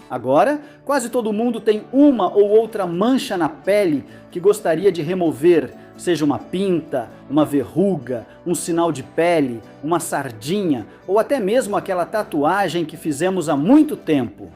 Agora, quase todo mundo tem uma ou outra mancha na pele que gostaria de remover, seja uma pinta, uma verruga, um sinal de pele, uma sardinha ou até mesmo aquela tatuagem que fizemos há muito tempo.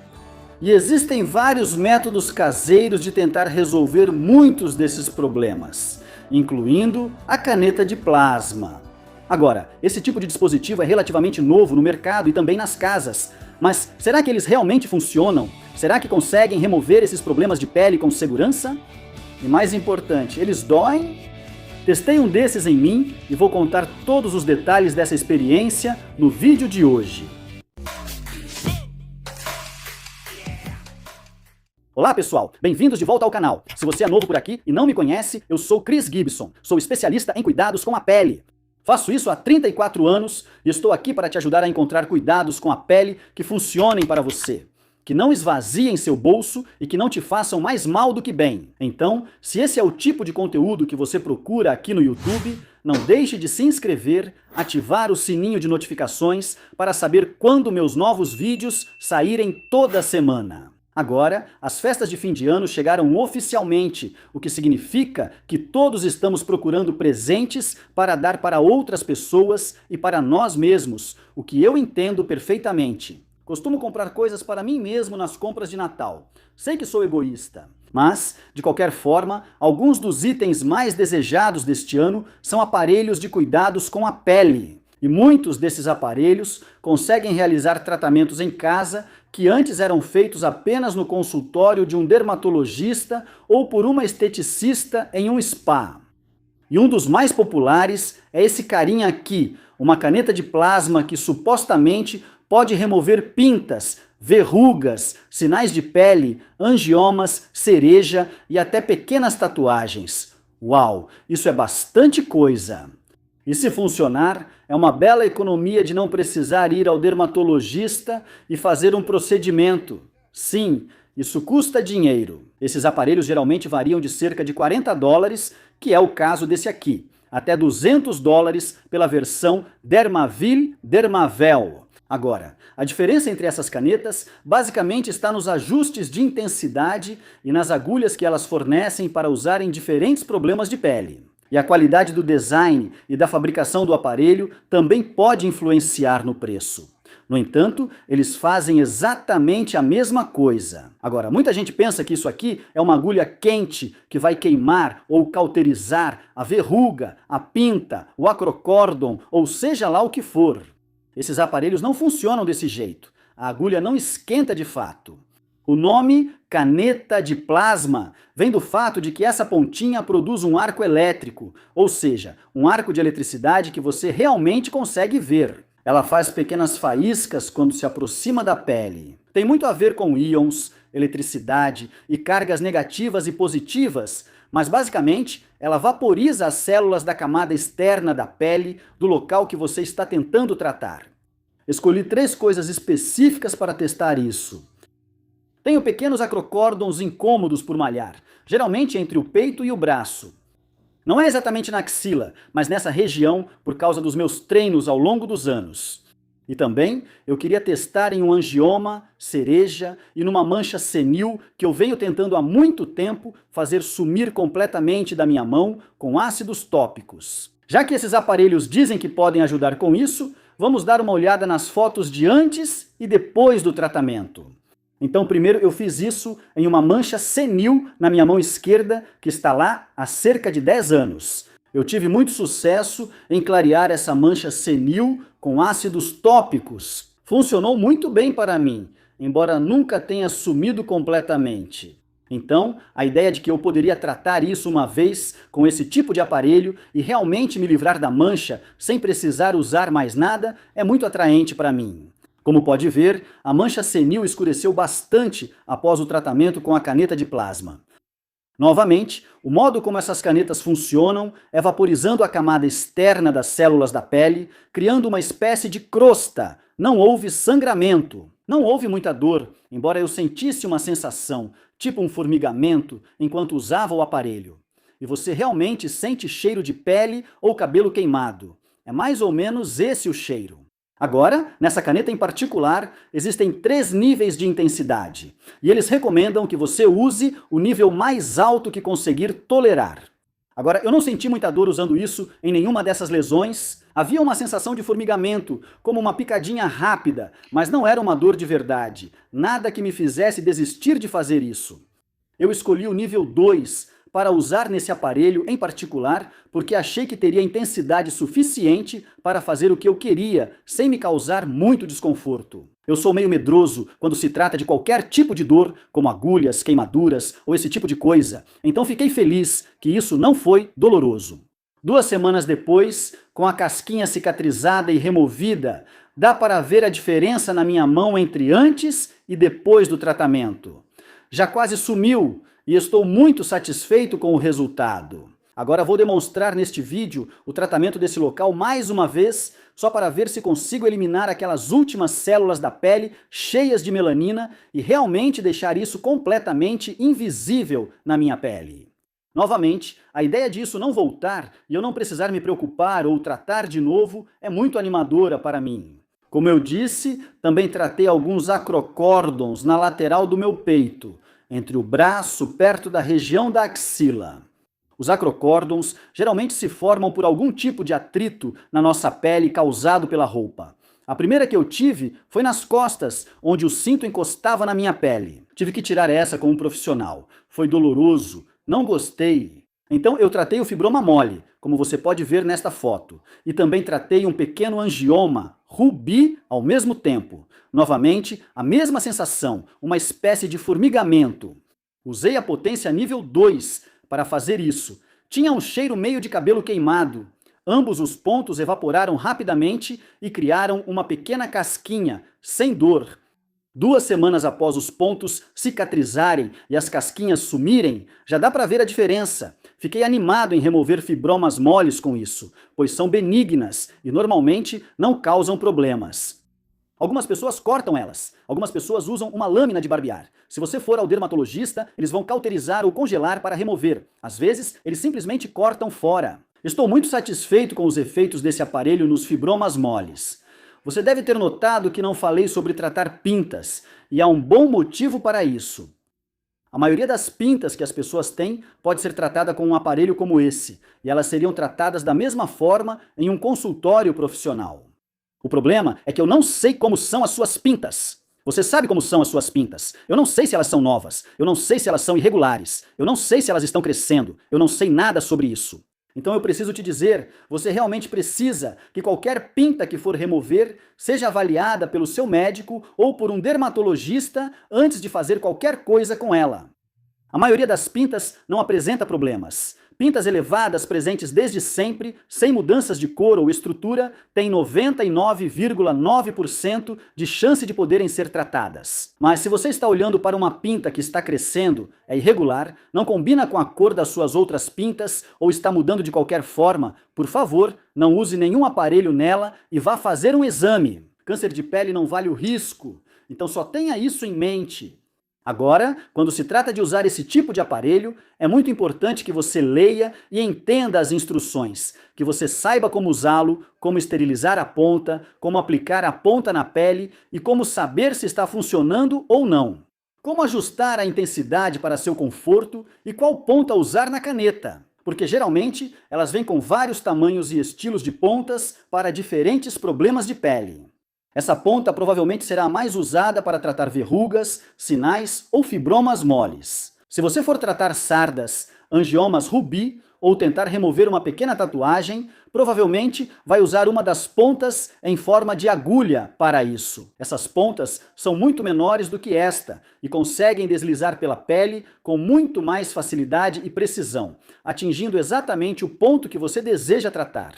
E existem vários métodos caseiros de tentar resolver muitos desses problemas, incluindo a caneta de plasma. Agora, esse tipo de dispositivo é relativamente novo no mercado e também nas casas. Mas será que eles realmente funcionam? Será que conseguem remover esses problemas de pele com segurança? E mais importante, eles doem? Testei um desses em mim e vou contar todos os detalhes dessa experiência no vídeo de hoje. Olá pessoal, bem-vindos de volta ao canal. Se você é novo por aqui e não me conhece, eu sou Chris Gibson, sou especialista em cuidados com a pele. Faço isso há 34 anos e estou aqui para te ajudar a encontrar cuidados com a pele que funcionem para você, que não esvaziem seu bolso e que não te façam mais mal do que bem. Então, se esse é o tipo de conteúdo que você procura aqui no YouTube, não deixe de se inscrever, ativar o sininho de notificações para saber quando meus novos vídeos saírem toda semana. Agora, as festas de fim de ano chegaram oficialmente, o que significa que todos estamos procurando presentes para dar para outras pessoas e para nós mesmos, o que eu entendo perfeitamente. Costumo comprar coisas para mim mesmo nas compras de Natal. Sei que sou egoísta, mas, de qualquer forma, alguns dos itens mais desejados deste ano são aparelhos de cuidados com a pele. E muitos desses aparelhos conseguem realizar tratamentos em casa que antes eram feitos apenas no consultório de um dermatologista ou por uma esteticista em um spa. E um dos mais populares é esse carinha aqui, uma caneta de plasma que supostamente pode remover pintas, verrugas, sinais de pele, angiomas, cereja e até pequenas tatuagens. Uau, isso é bastante coisa! E se funcionar, é uma bela economia de não precisar ir ao dermatologista e fazer um procedimento. Sim, isso custa dinheiro. Esses aparelhos geralmente variam de cerca de $40, que é o caso desse aqui, até $200 pela versão Dermaville Dermavel. Agora, a diferença entre essas canetas basicamente está nos ajustes de intensidade e nas agulhas que elas fornecem para usar em diferentes problemas de pele. E a qualidade do design e da fabricação do aparelho também pode influenciar no preço. No entanto, eles fazem exatamente a mesma coisa. Agora, muita gente pensa que isso aqui é uma agulha quente que vai queimar ou cauterizar a verruga, a pinta, o acrocórdon, ou seja lá o que for. Esses aparelhos não funcionam desse jeito. A agulha não esquenta de fato. O nome caneta de plasma vem do fato de que essa pontinha produz um arco elétrico, ou seja, um arco de eletricidade que você realmente consegue ver. Ela faz pequenas faíscas quando se aproxima da pele. Tem muito a ver com íons, eletricidade e cargas negativas e positivas, mas basicamente ela vaporiza as células da camada externa da pele do local que você está tentando tratar. Escolhi 3 coisas específicas para testar isso. Tenho pequenos acrocórdons incômodos por malhar, geralmente entre o peito e o braço. Não é exatamente na axila, mas nessa região por causa dos meus treinos ao longo dos anos. E também eu queria testar em um angioma, cereja e numa mancha senil que eu venho tentando há muito tempo fazer sumir completamente da minha mão com ácidos tópicos. Já que esses aparelhos dizem que podem ajudar com isso, vamos dar uma olhada nas fotos de antes e depois do tratamento. Então, primeiro eu fiz isso em uma mancha senil na minha mão esquerda, que está lá há cerca de 10 anos. Eu tive muito sucesso em clarear essa mancha senil com ácidos tópicos. Funcionou muito bem para mim, embora nunca tenha sumido completamente. Então, a ideia de que eu poderia tratar isso uma vez com esse tipo de aparelho e realmente me livrar da mancha sem precisar usar mais nada é muito atraente para mim. Como pode ver, a mancha senil escureceu bastante após o tratamento com a caneta de plasma. Novamente, o modo como essas canetas funcionam é vaporizando a camada externa das células da pele, criando uma espécie de crosta. Não houve sangramento, não houve muita dor, embora eu sentisse uma sensação, tipo um formigamento, enquanto usava o aparelho. E você realmente sente cheiro de pele ou cabelo queimado. É mais ou menos esse o cheiro. Agora, nessa caneta em particular, existem 3 níveis de intensidade, e eles recomendam que você use o nível mais alto que conseguir tolerar. Agora, eu não senti muita dor usando isso em nenhuma dessas lesões. Havia uma sensação de formigamento, como uma picadinha rápida, mas não era uma dor de verdade. Nada que me fizesse desistir de fazer isso. Eu escolhi o nível 2 para usar nesse aparelho em particular, porque achei que teria intensidade suficiente para fazer o que eu queria, sem me causar muito desconforto. Eu sou meio medroso quando se trata de qualquer tipo de dor, como agulhas, queimaduras ou esse tipo de coisa, então fiquei feliz que isso não foi doloroso. 2 semanas depois, com a casquinha cicatrizada e removida, dá para ver a diferença na minha mão entre antes e depois do tratamento. Já quase sumiu e estou muito satisfeito com o resultado. Agora vou demonstrar neste vídeo o tratamento desse local mais uma vez, só para ver se consigo eliminar aquelas últimas células da pele cheias de melanina e realmente deixar isso completamente invisível na minha pele. Novamente, a ideia disso não voltar e eu não precisar me preocupar ou tratar de novo é muito animadora para mim. Como eu disse, também tratei alguns acrocórdons na lateral do meu peito, entre o braço, perto da região da axila. Os acrocórdons geralmente se formam por algum tipo de atrito na nossa pele causado pela roupa. A primeira que eu tive foi nas costas, onde o cinto encostava na minha pele. Tive que tirar essa com um profissional. Foi doloroso, não gostei. Então eu tratei o fibroma mole, como você pode ver nesta foto. E também tratei um pequeno angioma, rubi, ao mesmo tempo. Novamente, a mesma sensação, uma espécie de formigamento. Usei a potência nível 2 para fazer isso. Tinha um cheiro meio de cabelo queimado. Ambos os pontos evaporaram rapidamente e criaram uma pequena casquinha, sem dor. 2 semanas após os pontos cicatrizarem e as casquinhas sumirem, já dá para ver a diferença. Fiquei animado em remover fibromas moles com isso, pois são benignas e normalmente não causam problemas. Algumas pessoas cortam elas, algumas pessoas usam uma lâmina de barbear. Se você for ao dermatologista, eles vão cauterizar ou congelar para remover. Às vezes, eles simplesmente cortam fora. Estou muito satisfeito com os efeitos desse aparelho nos fibromas moles. Você deve ter notado que não falei sobre tratar pintas, e há um bom motivo para isso. A maioria das pintas que as pessoas têm pode ser tratada com um aparelho como esse, e elas seriam tratadas da mesma forma em um consultório profissional. O problema é que eu não sei como são as suas pintas. Você sabe como são as suas pintas. Eu não sei se elas são novas, eu não sei se elas são irregulares, eu não sei se elas estão crescendo, eu não sei nada sobre isso. Então eu preciso te dizer, você realmente precisa que qualquer pinta que for remover seja avaliada pelo seu médico ou por um dermatologista antes de fazer qualquer coisa com ela. A maioria das pintas não apresenta problemas. Pintas elevadas presentes desde sempre, sem mudanças de cor ou estrutura, têm 99,9% de chance de poderem ser tratadas. Mas se você está olhando para uma pinta que está crescendo, é irregular, não combina com a cor das suas outras pintas ou está mudando de qualquer forma, por favor, não use nenhum aparelho nela e vá fazer um exame. Câncer de pele não vale o risco, então só tenha isso em mente. Agora, quando se trata de usar esse tipo de aparelho, é muito importante que você leia e entenda as instruções, que você saiba como usá-lo, como esterilizar a ponta, como aplicar a ponta na pele e como saber se está funcionando ou não. Como ajustar a intensidade para seu conforto e qual ponta usar na caneta, porque geralmente elas vêm com vários tamanhos e estilos de pontas para diferentes problemas de pele. Essa ponta provavelmente será a mais usada para tratar verrugas, sinais ou fibromas moles. Se você for tratar sardas, angiomas rubi ou tentar remover uma pequena tatuagem, provavelmente vai usar uma das pontas em forma de agulha para isso. Essas pontas são muito menores do que esta e conseguem deslizar pela pele com muito mais facilidade e precisão, atingindo exatamente o ponto que você deseja tratar.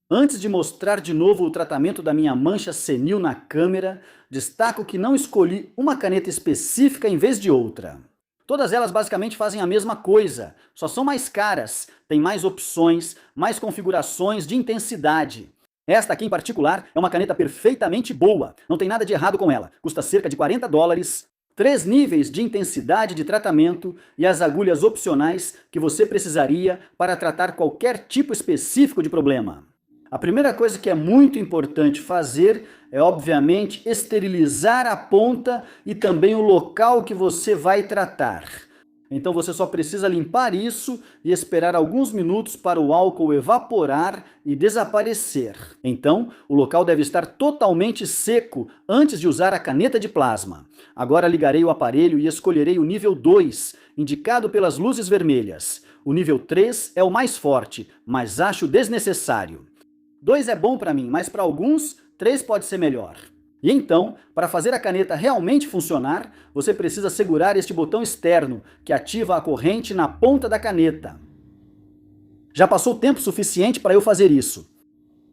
Antes de mostrar de novo o tratamento da minha mancha senil na câmera, destaco que não escolhi uma caneta específica em vez de outra. Todas elas basicamente fazem a mesma coisa, só são mais caras, têm mais opções, mais configurações de intensidade. Esta aqui em particular é uma caneta perfeitamente boa, não tem nada de errado com ela, custa cerca de $40, 3 níveis de intensidade de tratamento e as agulhas opcionais que você precisaria para tratar qualquer tipo específico de problema. A primeira coisa que é muito importante fazer é, obviamente, esterilizar a ponta e também o local que você vai tratar. Então você só precisa limpar isso e esperar alguns minutos para o álcool evaporar e desaparecer. Então, o local deve estar totalmente seco antes de usar a caneta de plasma. Agora ligarei o aparelho e escolherei o nível 2, indicado pelas luzes vermelhas. O nível 3 é o mais forte, mas acho desnecessário. 2 é bom para mim, mas para alguns, 3 pode ser melhor. E então, para fazer a caneta realmente funcionar, você precisa segurar este botão externo, que ativa a corrente na ponta da caneta. Já passou tempo suficiente para eu fazer isso.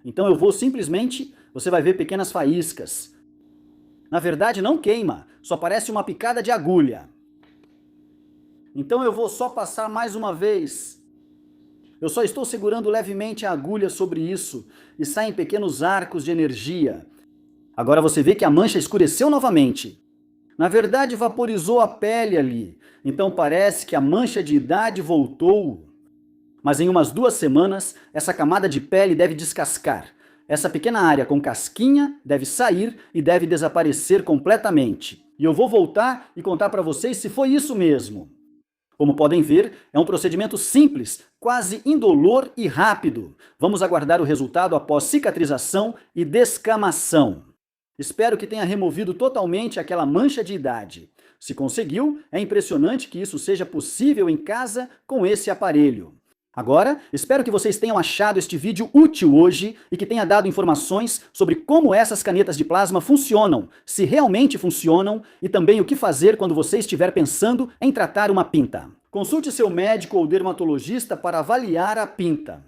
Então eu vou simplesmente, você vai ver pequenas faíscas. Na verdade não queima, só parece uma picada de agulha. Então eu vou só passar mais uma vez. Eu só estou segurando levemente a agulha sobre isso, e saem pequenos arcos de energia. Agora você vê que a mancha escureceu novamente. Na verdade, vaporizou a pele ali, então parece que a mancha de idade voltou. Mas em umas 2 semanas, essa camada de pele deve descascar. Essa pequena área com casquinha deve sair e deve desaparecer completamente. E eu vou voltar e contar para vocês se foi isso mesmo. Como podem ver, é um procedimento simples, quase indolor e rápido. Vamos aguardar o resultado após cicatrização e descamação. Espero que tenha removido totalmente aquela mancha de idade. Se conseguiu, é impressionante que isso seja possível em casa com esse aparelho. Agora, espero que vocês tenham achado este vídeo útil hoje e que tenha dado informações sobre como essas canetas de plasma funcionam, se realmente funcionam e também o que fazer quando você estiver pensando em tratar uma pinta. Consulte seu médico ou dermatologista para avaliar a pinta.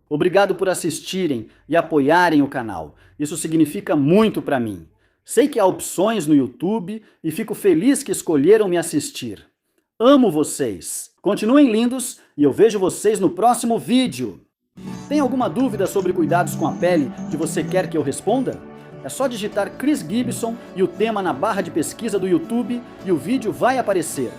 Obrigado por assistirem e apoiarem o canal. Isso significa muito para mim. Sei que há opções no YouTube e fico feliz que escolheram me assistir. Amo vocês. Continuem lindos e eu vejo vocês no próximo vídeo. Tem alguma dúvida sobre cuidados com a pele que você quer que eu responda? É só digitar Chris Gibson e o tema na barra de pesquisa do YouTube e o vídeo vai aparecer.